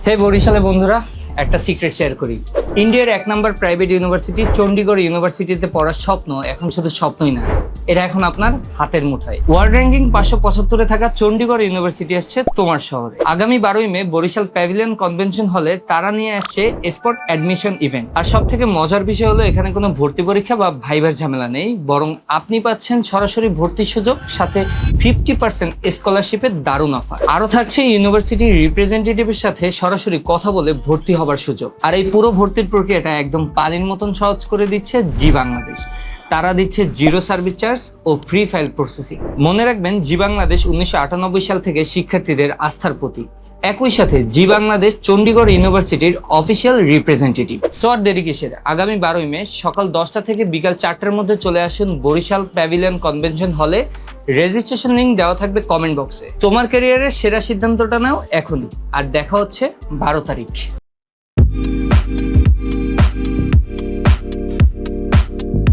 হে বরিশালে বন্ধুরা, একটা সিক্রেট শেয়ার করি। ইন্ডিয়ার 1 নম্বর প্রাইভেট ইউনিভার্সিটি চণ্ডীগড় ইউনিভার্সিটিতে পড়ার স্বপ্ন এখন শুধু স্বপ্নই না, এটা এখন আপনার হাতের মুঠায়। ওয়ার্ল্ড র্যাঙ্কিং 575-এ থাকা চণ্ডীগড় ইউনিভার্সিটি আসছে তোমার শহরে। আগামী 12ই মে বরিশাল প্যাভিলিয়ন কনভেনশন হলে তারা নিয়ে আসছে স্পট অ্যাডমিশন ইভেন্ট। আর সব থেকে মজার বিষয় হলো এখানে কোনো ভর্তি পরীক্ষা বা ভাইবার ঝামেলা নেই, বরং আপনি পাচ্ছেন সরাসরি ভর্তির সুযোগ, সাথে 50% স্কলারশিপের দারুণ অফার। আরও থাকছে ইউনিভার্সিটির রিপ্রেজেন্টেটিভের সাথে সরাসরি কথা বলে ভর্তি হবার সুযোগ। আর এই পুরো ভর্তির প্রক্রিয়াটা একদম পানির মতন সহজ করে দিচ্ছে জি বাংলাদেশ। তারা দিচ্ছে 0 সার্ভিস চার্জ ও ফ্রি ফাইল প্রসেসিং। মনে রাখবেন, জি বাংলাদেশ 1998 সাল থেকে শিক্ষার্থীদের আস্থার প্রতীক। একই সাথে জি বাংলাদেশ চণ্ডীগড় ইউনিভার্সিটির অফিসিয়াল রিপ্রেজেন্টেটিভ। সো আর দেরি কিসের, আগামী 12ই মে সকাল 10টা থেকে বিকাল 4টার মধ্যে চলে আসুন বরিশাল প্যাভিলিয়ন কনভেনশন হলে। রেজিস্ট্রেশন লিংক দেওয়া থাকবে কমেন্ট বক্সে। তোমার ক্যারিয়ারের সেরা সিদ্ধান্তটা নাও এখনই। আর দেখা হচ্ছে 12 তারিখ।